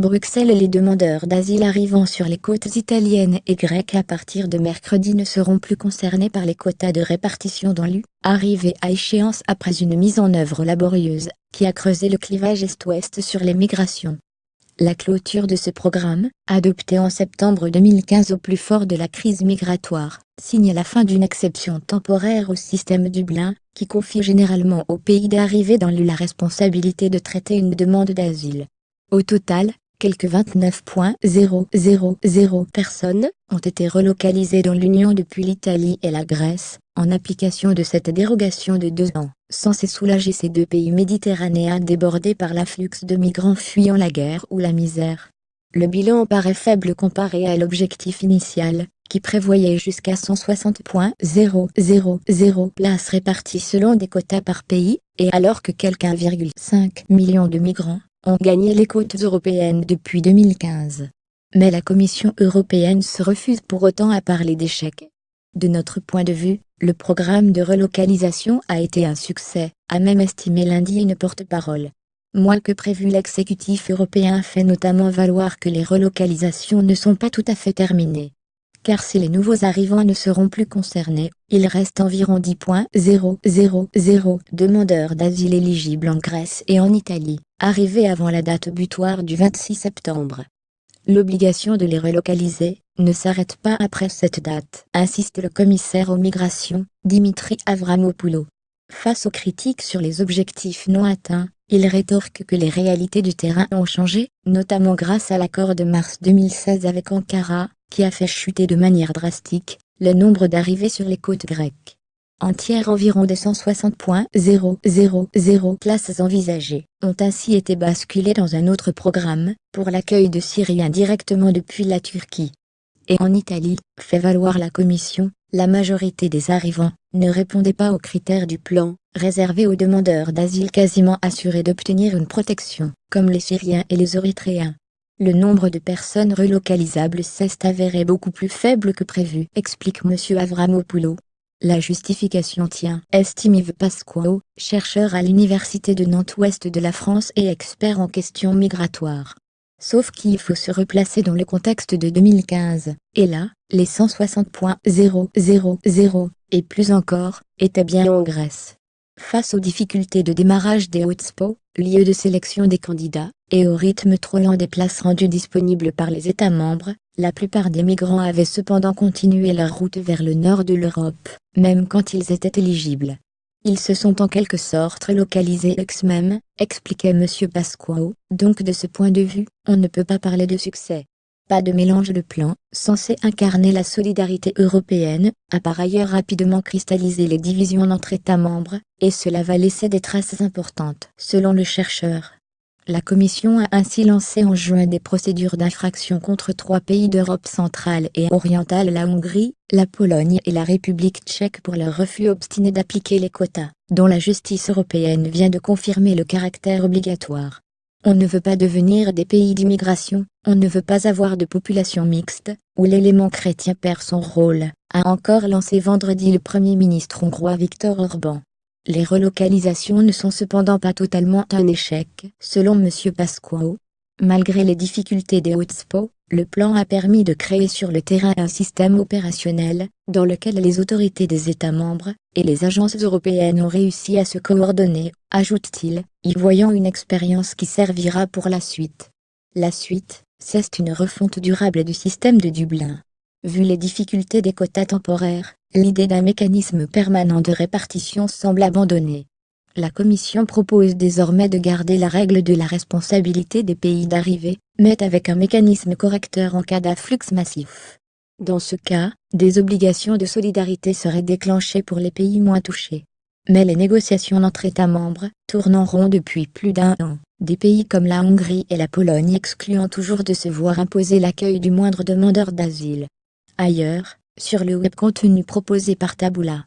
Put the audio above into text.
Bruxelles. Les demandeurs d'asile arrivant sur les côtes italiennes et grecques à partir de mercredi ne seront plus concernés par les quotas de répartition dans l'U, arrivés à échéance après une mise en œuvre laborieuse, qui a creusé le clivage est-ouest sur les migrations. La clôture de ce programme, adopté en septembre 2015 au plus fort de la crise migratoire, signe la fin d'une exception temporaire au système Dublin, qui confie généralement aux pays d'arrivée dans l'U la responsabilité de traiter une demande d'asile. Au total, quelques 29,000 personnes ont été relocalisées dans l'Union depuis l'Italie et la Grèce, en application de cette dérogation de 2 ans, censée soulager ces 2 pays méditerranéens débordés par l'afflux de migrants fuyant la guerre ou la misère. Le bilan paraît faible comparé à l'objectif initial, qui prévoyait jusqu'à 160,000 places réparties selon des quotas par pays, et alors que quelques 1,5 million de migrants ont gagné les côtes européennes depuis 2015. Mais la Commission européenne se refuse pour autant à parler d'échec. De notre point de vue, le programme de relocalisation a été un succès, a même estimé lundi une porte-parole. Moins que prévu, l'exécutif européen fait notamment valoir que les relocalisations ne sont pas tout à fait terminées. Car si les nouveaux arrivants ne seront plus concernés, il reste environ 10,000 demandeurs d'asile éligibles en Grèce et en Italie, arrivés avant la date butoir du 26 septembre. L'obligation de les relocaliser ne s'arrête pas après cette date, insiste le commissaire aux migrations, Dimitri Avramopoulos. Face aux critiques sur les objectifs non atteints, il rétorque que les réalités du terrain ont changé, notamment grâce à l'accord de mars 2016 avec Ankara, qui a fait chuter de manière drastique le nombre d'arrivées sur les côtes grecques. Entières, environ 260,000 places envisagées ont ainsi été basculées dans un autre programme, pour l'accueil de Syriens directement depuis la Turquie. Et en Italie, fait valoir la Commission, la majorité des arrivants ne répondaient pas aux critères du plan, réservé aux demandeurs d'asile quasiment assurés d'obtenir une protection, comme les Syriens et les Érythréens. Le nombre de personnes relocalisables s'est avéré beaucoup plus faible que prévu, explique M. Avramopoulos. La justification tient, estime Yves Pasquao, chercheur à l'Université de Nantes-Ouest de la France et expert en questions migratoires. Sauf qu'il faut se replacer dans le contexte de 2015, et là, les 160,000, et plus encore, étaient bien en Grèce. Face aux difficultés de démarrage des hotspots, lieux de sélection des candidats, et au rythme trop lent des places rendues disponibles par les États membres, la plupart des migrants avaient cependant continué leur route vers le nord de l'Europe, même quand ils étaient éligibles. Ils se sont en quelque sorte relocalisés eux-mêmes, expliquait M. Pasquao, donc de ce point de vue, on ne peut pas parler de succès. Pas de mélange. Le plan, censé incarner la solidarité européenne, a par ailleurs rapidement cristallisé les divisions entre États membres, et cela va laisser des traces importantes, selon le chercheur. La Commission a ainsi lancé en juin des procédures d'infraction contre 3 pays d'Europe centrale et orientale, la Hongrie, la Pologne et la République tchèque, pour leur refus obstiné d'appliquer les quotas, dont la justice européenne vient de confirmer le caractère obligatoire. On ne veut pas devenir des pays d'immigration, on ne veut pas avoir de population mixte, où l'élément chrétien perd son rôle, a encore lancé vendredi le Premier ministre hongrois Viktor Orban. Les relocalisations ne sont cependant pas totalement un échec, selon M. Pasquao. Malgré les difficultés des hotspots, le plan a permis de créer sur le terrain un système opérationnel, dans lequel les autorités des États membres et les agences européennes ont réussi à se coordonner, ajoute-t-il, y voyant une expérience qui servira pour la suite. La suite, c'est une refonte durable du système de Dublin. Vu les difficultés des quotas temporaires, l'idée d'un mécanisme permanent de répartition semble abandonnée. La Commission propose désormais de garder la règle de la responsabilité des pays d'arrivée, mais avec un mécanisme correcteur en cas d'afflux massif. Dans ce cas, des obligations de solidarité seraient déclenchées pour les pays moins touchés. Mais les négociations entre États membres tournent en rond depuis plus d'1 an, des pays comme la Hongrie et la Pologne excluant toujours de se voir imposer l'accueil du moindre demandeur d'asile. Ailleurs, sur le web, contenu proposé par Taboola.